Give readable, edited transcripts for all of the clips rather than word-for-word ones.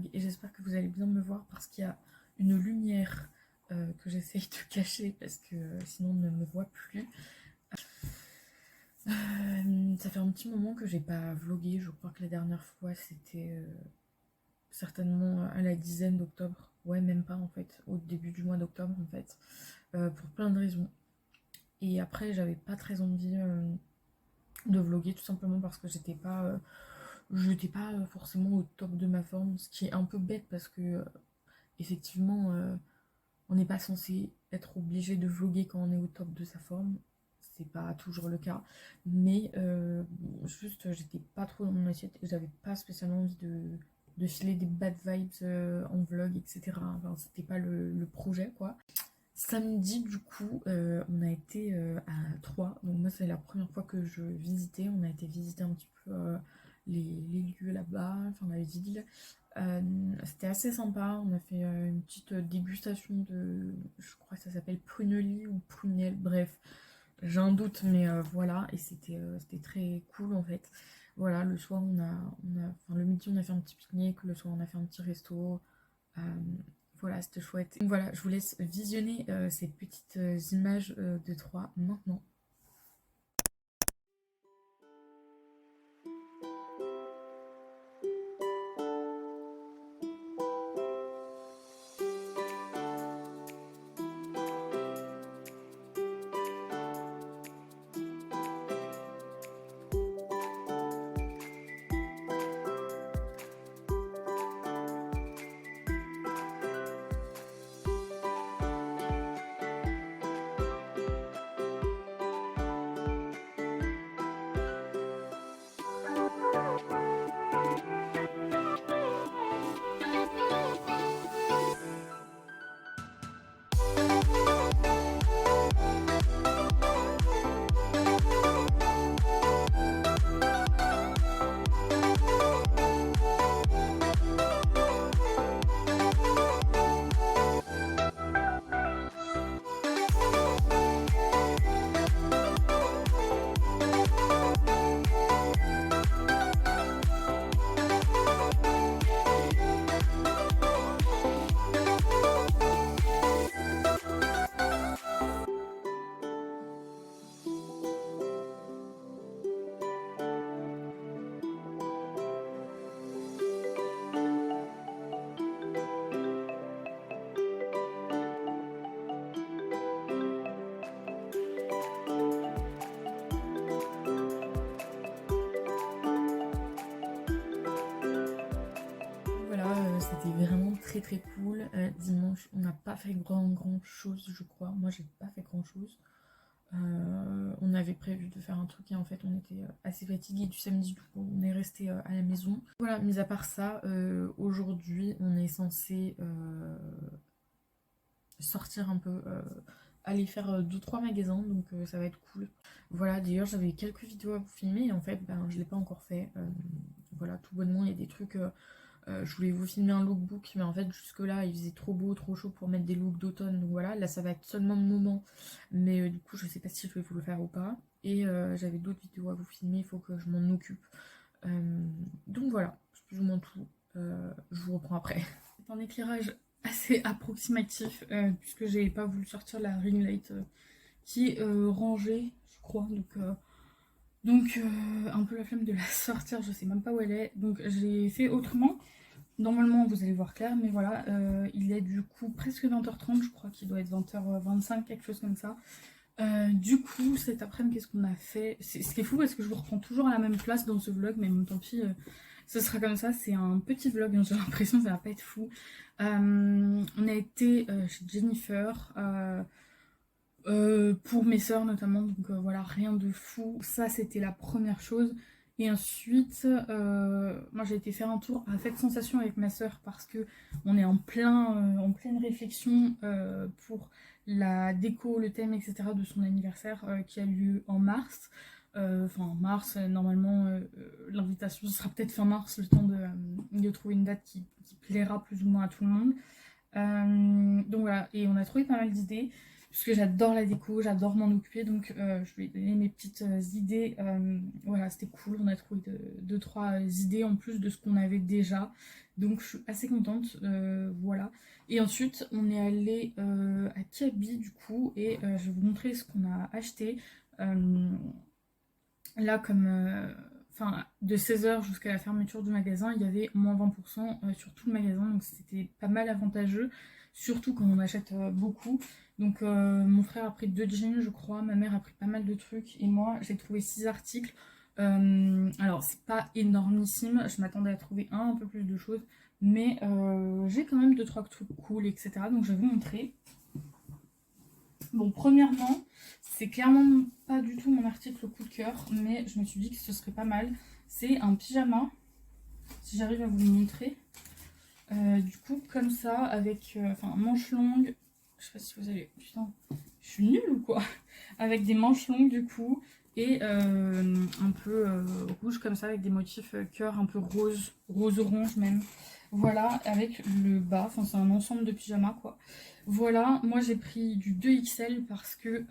vlog et j'espère que vous allez bien me voir parce qu'il y a une lumière que j'essaye de cacher parce que sinon on ne me voit plus. Ça fait un petit moment que j'ai pas vlogué, je crois que la dernière fois c'était certainement à la dizaine d'octobre, ouais même pas en fait, au début du mois d'octobre en fait, pour plein de raisons. Et après j'avais pas très envie de vlogger tout simplement parce que j'étais pas forcément au top de ma forme, ce qui est un peu bête parce que effectivement on n'est pas censé être obligé de vlogger quand on est au top de sa forme, c'est pas toujours le cas, mais juste j'étais pas trop dans mon assiette et j'avais pas spécialement envie de filer des bad vibes en vlog, etc. Enfin, c'était pas le projet quoi. Samedi, du coup, on a été à Troyes. Donc, moi, c'est la première fois que je visitais. On a été visiter un petit peu les lieux là-bas, enfin la ville. C'était assez sympa. On a fait une petite dégustation de. Je crois que ça s'appelle prunelli ou prunelle. Bref, j'ai un doute, mais voilà. Et c'était très cool en fait. Voilà, le soir, enfin, le midi, on a fait un petit pique-nique. Le soir, on a fait un petit resto. Euh, voilà, c'était chouette. Donc voilà, je vous laisse visionner ces petites images de Troyes maintenant. Voilà, c'était vraiment très cool. Dimanche, on n'a pas fait grand chose, je crois. Moi, j'ai pas fait grand chose. On avait prévu de faire un truc et en fait, on était assez fatigués du samedi, du coup, on est resté à la maison. Voilà, mis à part ça, aujourd'hui, on est censé sortir un peu, aller faire 2-3 magasins, donc ça va être cool. Voilà, d'ailleurs, j'avais quelques vidéos à vous filmer et en fait, ben, je l'ai pas encore fait. Voilà, tout bonnement, il y a des trucs. Je voulais vous filmer un lookbook, mais en fait, jusque-là, il faisait trop beau, trop chaud pour mettre des looks d'automne. Donc voilà, là, ça va être seulement le moment. Mais du coup, je sais pas si je vais vous le faire ou pas. Et j'avais d'autres vidéos à vous filmer, il faut que je m'en occupe. Donc voilà, c'est plus ou moins tout. Je vous reprends après. C'est un éclairage assez approximatif, puisque j'ai pas voulu sortir la ring light qui est rangée, je crois. Donc un peu la flemme de la sortir, je sais même pas où elle est. Donc j'ai fait autrement. Normalement vous allez voir clair, mais voilà, il est du coup presque 20h30, je crois qu'il doit être 20h25, quelque chose comme ça. Du coup cet après-midi qu'est-ce qu'on a fait? Ce qui est fou parce que je vous reprends toujours à la même place dans ce vlog, mais bon tant pis, ce sera comme ça, c'est un petit vlog, hein, j'ai l'impression que ça va pas être fou. On a été chez Jennifer, pour mes sœurs notamment, donc voilà, rien de fou. Ça c'était la première chose. Et ensuite, moi j'ai été faire un tour à Fête Sensation avec ma sœur parce que on est en pleine réflexion pour la déco, le thème, etc. de son anniversaire qui a lieu en mars. Enfin en mars, normalement l'invitation ce sera peut-être fin mars, le temps de trouver une date qui plaira plus ou moins à tout le monde. Donc voilà, et on a trouvé pas mal d'idées. puisque j'adore la déco, j'adore m'en occuper, donc je lui ai donné mes petites idées. Voilà, c'était cool, on a trouvé deux, trois idées en plus de ce qu'on avait déjà, donc je suis assez contente, voilà. Et ensuite, on est allé à Kiabi du coup, et je vais vous montrer ce qu'on a acheté. Là, comme enfin, de 16 h jusqu'à la fermeture du magasin, il y avait moins 20% sur tout le magasin, donc c'était pas mal avantageux, surtout quand on achète beaucoup. Donc mon frère a pris 2 jeans, je crois, ma mère a pris pas mal de trucs, et moi j'ai trouvé 6 articles. Alors c'est pas énormissime, je m'attendais à trouver un peu plus de choses, mais j'ai quand même 2-3 trucs cool, etc. Donc je vais vous montrer. Bon, premièrement, c'est clairement pas du tout mon article coup de cœur, mais je me suis dit que ce serait pas mal. C'est un pyjama, si j'arrive à vous le montrer. Du coup, comme ça, avec enfin, manches longues. Je sais pas si vous allez. Putain, je suis nulle ou quoi? Avec des manches longues, du coup, et un peu rouge, comme ça, avec des motifs cœur, un peu rose, rose-orange même. Voilà, avec le bas, enfin, c'est un ensemble de pyjama, quoi. Voilà, moi j'ai pris du 2XL parce que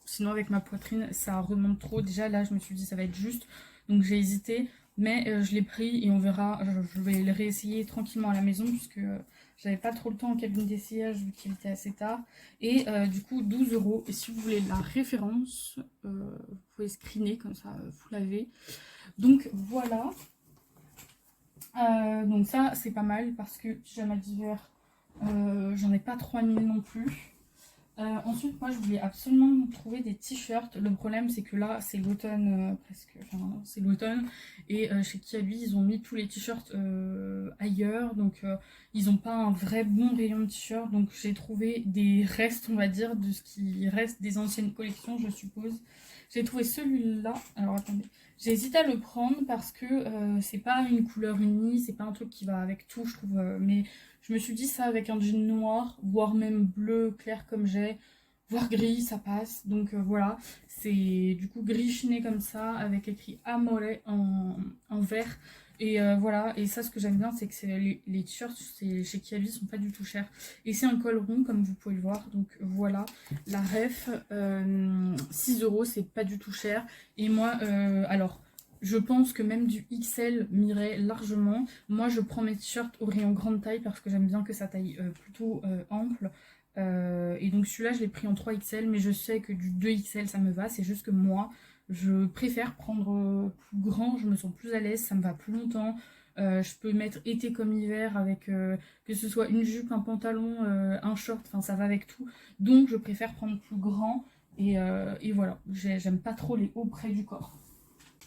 sinon avec ma poitrine ça remonte trop. Déjà là je me suis dit ça va être juste, donc j'ai hésité, mais je l'ai pris et on verra. Je vais le réessayer tranquillement à la maison puisque j'avais pas trop le temps en cabine d'essayage vu qu'il était assez tard. Et du coup 12 €. Et si vous voulez la référence, vous pouvez screener comme ça, vous l'avez. Donc voilà. Donc ça c'est pas mal parce que pyjama d'hiver, j'en ai pas 3000 non plus. Ensuite, moi je voulais absolument trouver des t-shirts. Le problème, c'est que là, c'est l'automne presque. Enfin, c'est l'automne. Et chez Kiabi, ils ont mis tous les t-shirts ailleurs. Donc, ils n'ont pas un vrai bon rayon de t-shirts. Donc, j'ai trouvé des restes, on va dire, de ce qui reste des anciennes collections, je suppose. J'ai trouvé celui-là. Alors, attendez. J'ai hésité à le prendre parce que c'est pas une couleur unie. C'est pas un truc qui va avec tout, je trouve. Mais je me suis dit ça avec un jean noir, voire même bleu clair comme j'ai, voire gris, ça passe. Donc voilà, c'est du coup gris chiné comme ça, avec écrit Amore en vert. Et voilà, et ça ce que j'aime bien, c'est que les t-shirts chez Kiabi sont pas du tout chers. Et c'est un col rond comme vous pouvez le voir, donc voilà, la ref, 6 €, c'est pas du tout cher. Et moi, alors... Je pense que même du XL m'irait largement. Moi, je prends mes t-shirts au rayon grande taille parce que j'aime bien que ça taille plutôt ample. Et donc celui-là, je l'ai pris en 3XL, mais je sais que du 2XL, ça me va. C'est juste que moi, je préfère prendre plus grand. Je me sens plus à l'aise, ça me va plus longtemps. Je peux mettre été comme hiver avec que ce soit une jupe, un pantalon, un short, enfin ça va avec tout. Donc je préfère prendre plus grand. Et voilà, j'aime pas trop les hauts près du corps.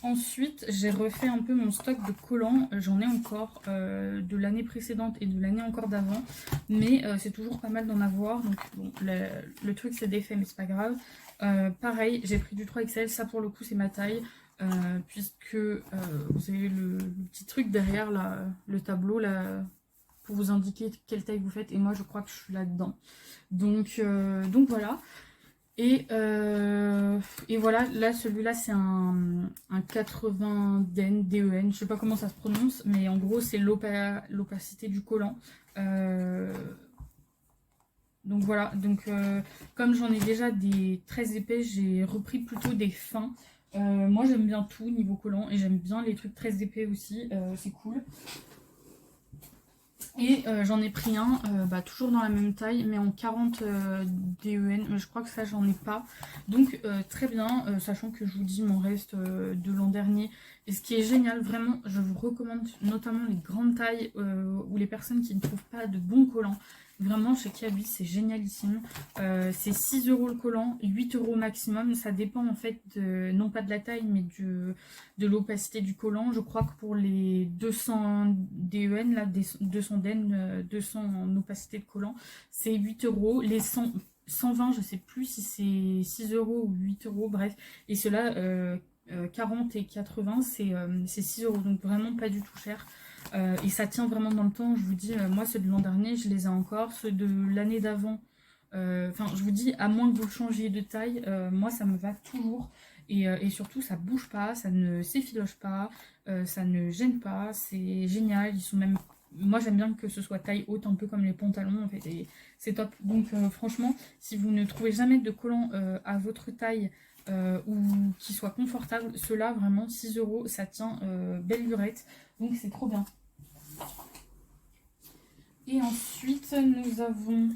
Ensuite, j'ai refait un peu mon stock de collants. J'en ai encore de l'année précédente et de l'année encore d'avant. Mais c'est toujours pas mal d'en avoir. Donc bon, le truc c'est défait, mais c'est pas grave. Pareil, j'ai pris du 3XL. Ça pour le coup c'est ma taille. Puisque vous avez le petit truc derrière là, le tableau là, pour vous indiquer quelle taille vous faites. Et moi je crois que je suis là-dedans. Donc voilà. Et voilà, là celui-là c'est un 80 DEN, je sais pas comment ça se prononce, mais en gros c'est l'opacité du collant. Donc voilà, donc comme j'en ai déjà des très épais, j'ai repris plutôt des fins. Moi j'aime bien tout niveau collant et j'aime bien les trucs très épais aussi, c'est cool. Et j'en ai pris un, toujours dans la même taille, mais en 40 DEN. Je crois que ça, j'en ai pas. Donc très bien, sachant que je vous dis, il m'en reste de l'an dernier. Et ce qui est génial, vraiment, je vous recommande notamment les grandes tailles ou les personnes qui ne trouvent pas de bons collants. Vraiment, chez Kiabi, c'est génialissime. C'est 6 € le collant, 8 € maximum. Ça dépend en fait, non pas de la taille, mais de l'opacité du collant. Je crois que pour les 200 DEN, là, 200 DEN, 200 en opacité de collant, c'est 8 €. Les 120, je sais plus si c'est 6 € ou 8 €, bref. Et ceux-là, 40 et 80, c'est 6 €. Donc vraiment pas du tout cher. Et ça tient vraiment dans le temps. Je vous dis, moi ceux de l'an dernier je les ai encore, ceux de l'année d'avant, enfin je vous dis, à moins que vous changiez de taille, moi ça me va toujours. Et surtout ça bouge pas, ça ne s'effiloche pas, ça ne gêne pas, c'est génial. Ils sont même moi j'aime bien que ce soit taille haute, un peu comme les pantalons en fait, et c'est top. Donc franchement, si vous ne trouvez jamais de collant à votre taille ou qui soit confortable, ceux-là vraiment 6 euros, ça tient belle lurette, donc c'est trop bien. Et ensuite nous avons,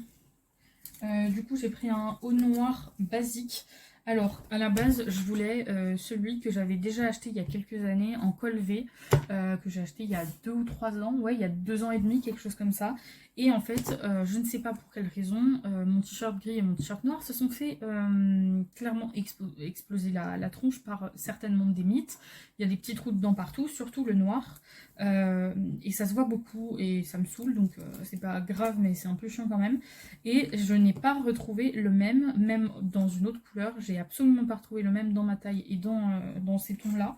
du coup j'ai pris un haut noir basique. Alors, à la base, je voulais celui que j'avais déjà acheté il y a quelques années en col V, que j'ai acheté il y a 2 ou 3 ans, ouais, il y a 2 ans et demi, quelque chose comme ça. Et en fait, je ne sais pas pour quelle raison, mon t-shirt gris et mon t-shirt noir se sont fait clairement exploser la tronche par certainement des mythes. Il y a des petits trous dedans partout, surtout le noir. Et ça se voit beaucoup et ça me saoule, donc c'est pas grave, mais c'est un peu chiant quand même. Et je n'ai pas retrouvé le même, même dans une autre couleur. J'ai absolument pas retrouvé le même dans ma taille et dans ces tons-là.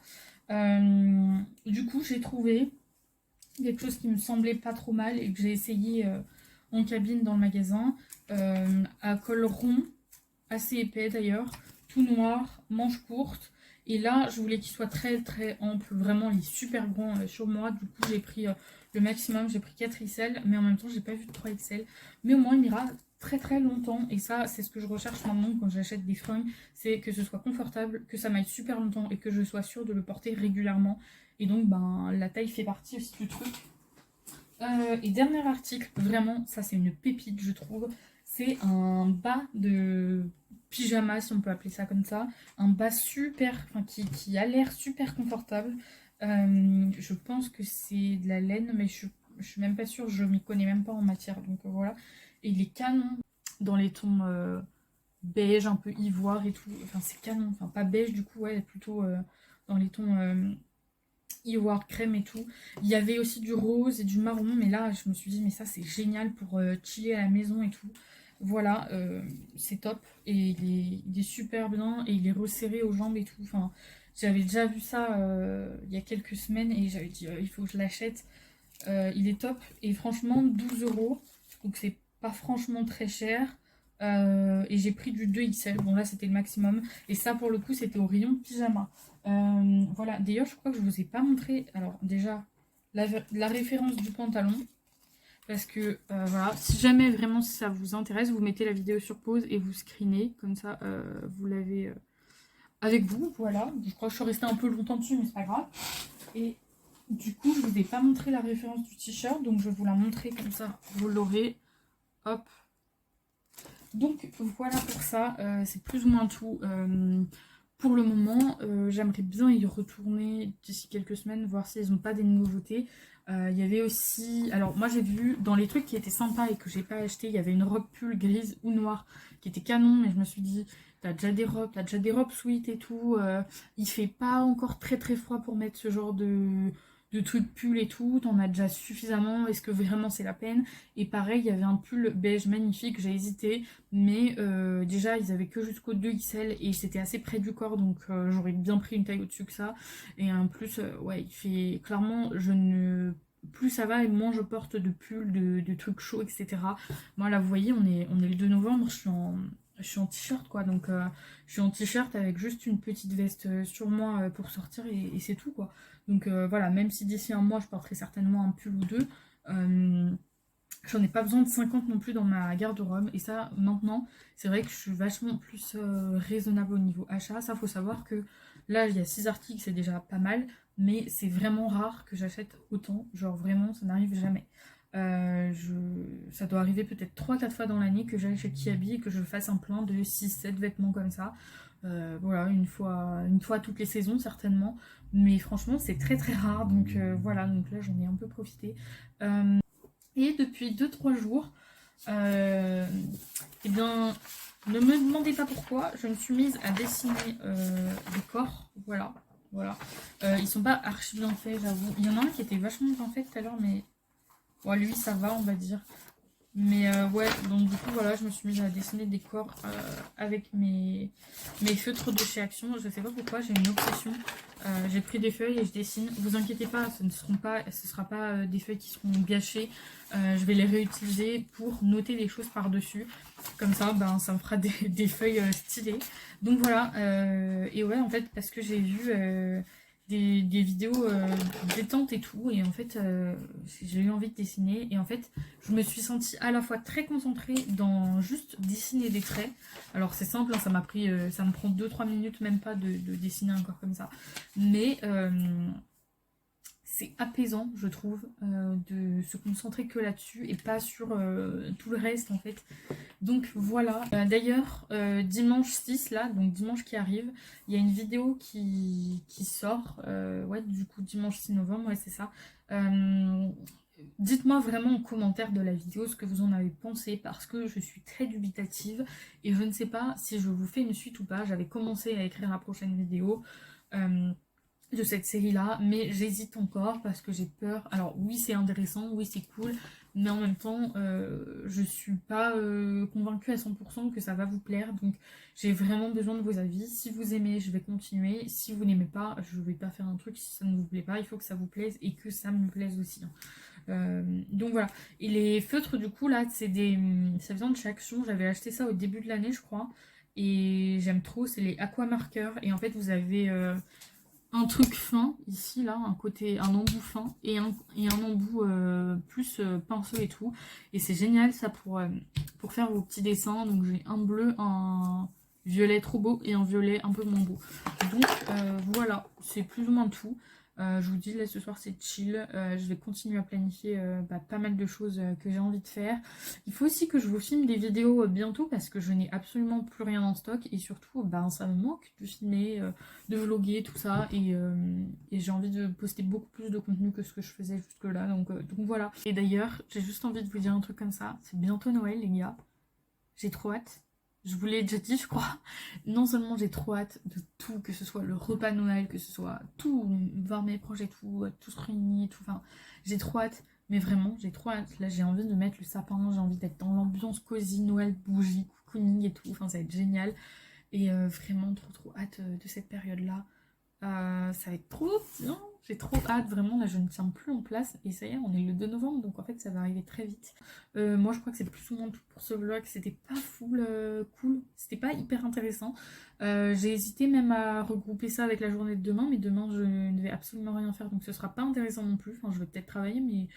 Du coup, j'ai trouvé quelque chose qui me semblait pas trop mal et que j'ai essayé en cabine dans le magasin. À col rond, assez épais d'ailleurs, tout noir, manche courte. Et là, je voulais qu'il soit très très ample. Vraiment, il est super grand sur moi. Du coup, j'ai pris le maximum. J'ai pris 4 XL, mais en même temps, j'ai pas vu de 3 XL. Mais au moins, il m'ira très très longtemps. Et ça, c'est ce que je recherche maintenant quand j'achète des fringues. C'est que ce soit confortable, que ça m'aille super longtemps et que je sois sûre de le porter régulièrement. Et donc, ben, la taille fait partie aussi du truc. Et dernier article, vraiment, ça c'est une pépite, je trouve. C'est un bas de pyjama, si on peut appeler ça comme ça. Un bas super, enfin qui a l'air super confortable. Je pense que c'est de la laine, mais je suis même pas sûre, je m'y connais même pas en matière. Donc voilà. Et il est canon dans les tons beige, un peu ivoire et tout. Enfin, c'est canon. Enfin, pas beige du coup, ouais, plutôt dans les tons ivoire crème et tout. Il y avait aussi du rose et du marron, mais là je me suis dit mais ça c'est génial pour chiller à la maison et tout. Voilà, c'est top et il est super bien et il est resserré aux jambes et tout. Enfin, j'avais déjà vu ça il y a quelques semaines et j'avais dit il faut que je l'achète. Il est top et franchement 12 euros, donc c'est pas franchement très cher. Et j'ai pris du 2XL, bon là c'était le maximum. Et ça pour le coup c'était au rayon pyjama. Voilà, d'ailleurs je crois que je vous ai pas montré, alors déjà la référence du pantalon. Parce que voilà, si jamais vraiment ça vous intéresse, vous mettez la vidéo sur pause et vous screenez, comme ça vous l'avez avec vous, voilà. Je crois que je suis restée un peu longtemps dessus, mais c'est pas grave. Et du coup, je vous ai pas montré la référence du t-shirt, donc je vais vous la montrer comme ça, vous l'aurez. Hop. Donc voilà pour ça, c'est plus ou moins tout. Pour le moment, j'aimerais bien y retourner d'ici quelques semaines, voir s'ils n'ont pas des nouveautés. Il y avait aussi, alors moi j'ai vu dans les trucs qui étaient sympas et que j'ai pas acheté, il y avait une robe pull grise ou noire qui était canon, mais je me suis dit, t'as déjà des robes sweat et tout, il fait pas encore très très froid pour mettre ce genre de trucs pull et tout, t'en as déjà suffisamment, est-ce que vraiment c'est la peine? Et pareil, il y avait un pull beige magnifique, j'ai hésité, mais déjà ils avaient que jusqu'au 2XL et c'était assez près du corps, donc j'aurais bien pris une taille au-dessus que ça. Et en plus, ouais, il fait clairement, je ne plus ça va et moins je porte de pulls, de trucs chauds, etc. Moi là, vous voyez, on est le 2 novembre, je suis en t-shirt quoi, donc je suis en t-shirt avec juste une petite veste sur moi pour sortir et c'est tout quoi. Donc voilà, même si d'ici un mois je porterai certainement un pull ou deux, j'en ai pas besoin de 50 non plus dans ma garde-robe. Et ça, maintenant, c'est vrai que je suis vachement plus raisonnable au niveau achat. Ça, faut savoir que là, il y a 6 articles, c'est déjà pas mal. Mais c'est vraiment rare que j'achète autant. Genre vraiment, ça n'arrive jamais. Ça doit arriver peut-être 3-4 fois dans l'année que j'aille chez Kiabi et que je fasse un plein de 6-7 vêtements comme ça. Voilà, une fois toutes les saisons certainement. Mais franchement, c'est très très rare. Donc voilà, donc là, j'en ai un peu profité. Et depuis 2-3 jours, eh bien, ne me demandez pas pourquoi, je me suis mise à dessiner des corps. Voilà, voilà. Ils sont pas archi bien faits, j'avoue. Il y en a un qui était vachement bien fait tout à l'heure, mais bon, lui, ça va, on va dire. Mais ouais, donc du coup, voilà, je me suis mise à dessiner des corps avec mes feutres de chez Action. Je sais pas pourquoi, j'ai une obsession. J'ai pris des feuilles et je dessine. Vous inquiétez pas, ce sera pas des feuilles qui seront gâchées. Je vais les réutiliser pour noter des choses par-dessus. Comme ça, ben, ça me fera des feuilles stylées. Donc voilà, et ouais, en fait, parce que j'ai vu des vidéos détente et tout. Et en fait, j'ai eu envie de dessiner. Et en fait, je me suis sentie à la fois très concentrée dans juste dessiner des traits. Alors c'est simple, hein, ça m'a pris, ça me prend 2-3 minutes, même pas de dessiner un corps comme ça. Mais c'est apaisant, je trouve, de se concentrer que là-dessus et pas sur tout le reste en fait. Donc voilà. D'ailleurs, dimanche 6, là, donc dimanche qui arrive, il y a une vidéo qui sort. Ouais, du coup, dimanche 6 novembre, ouais, c'est ça. Dites-moi vraiment en commentaire de la vidéo ce que vous en avez pensé parce que je suis très dubitative et je ne sais pas si je vous fais une suite ou pas. J'avais commencé à écrire la prochaine vidéo. De cette série-là, mais j'hésite encore parce que j'ai peur. Alors oui, c'est intéressant, oui, c'est cool, mais en même temps, je suis pas convaincue à 100% que ça va vous plaire, donc j'ai vraiment besoin de vos avis. Si vous aimez, je vais continuer. Si vous n'aimez pas, je vais pas faire un truc si ça ne vous plaît pas. Il faut que ça vous plaise et que ça me plaise aussi, hein. Donc voilà. Et les feutres, du coup, là, c'est des... Ça vient de chez Action. J'avais acheté ça au début de l'année, je crois. Et j'aime trop, c'est les Aqua Markers. Et en fait, vous avez... un truc fin ici là, un côté, un embout fin et un embout plus pinceau et tout, et c'est génial ça pour faire vos petits dessins. Donc j'ai un bleu, un violet trop beau et un violet un peu moins beau. Donc voilà, c'est plus ou moins tout. Je vous dis là ce soir c'est chill. Je vais continuer à planifier pas mal de choses que j'ai envie de faire. Il faut aussi que je vous filme des vidéos bientôt parce que je n'ai absolument plus rien en stock et surtout ça me manque de filmer, de vlogger, tout ça, et j'ai envie de poster beaucoup plus de contenu que ce que je faisais jusque là, donc voilà. Et d'ailleurs, j'ai juste envie de vous dire un truc comme ça, c'est bientôt Noël les gars, j'ai trop hâte. Je vous l'ai déjà dit, je crois. Non seulement j'ai trop hâte de tout, que ce soit le repas de Noël, que ce soit tout, voir mes proches et tout, tous réunis et tout, enfin, j'ai trop hâte. Mais vraiment, j'ai trop hâte. Là, j'ai envie de mettre le sapin, j'ai envie d'être dans l'ambiance cosy, Noël, bougie, cocooning et tout, enfin, ça va être génial. Et vraiment trop hâte de cette période-là. Ça va être trop bien. J'ai trop hâte, vraiment. Là, je ne tiens plus en place. Et ça y est, on est le 2 novembre, donc en fait, ça va arriver très vite. Moi, je crois que c'est plus ou moins tout pour ce vlog. C'était pas full cool. C'était pas hyper intéressant. J'ai hésité même à regrouper ça avec la journée de demain, mais demain, je ne vais absolument rien faire, donc ce sera pas intéressant non plus. Enfin, je vais peut-être travailler, mais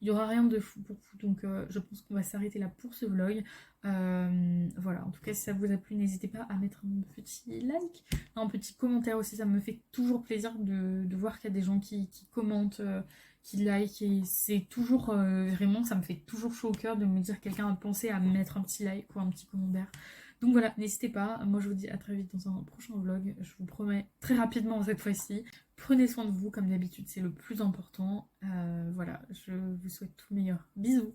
il n'y aura rien de fou pour vous, donc je pense qu'on va s'arrêter là pour ce vlog. Voilà, en tout cas si ça vous a plu, n'hésitez pas à mettre un petit like, un petit commentaire aussi, ça me fait toujours plaisir de voir qu'il y a des gens qui commentent, qui like, et c'est toujours vraiment, ça me fait toujours chaud au cœur de me dire que quelqu'un a pensé à mettre un petit like ou un petit commentaire. Donc voilà, n'hésitez pas, moi je vous dis à très vite dans un prochain vlog, je vous promets très rapidement cette fois-ci. Prenez soin de vous comme d'habitude, c'est le plus important. Voilà, je vous souhaite tout le meilleur. Bisous.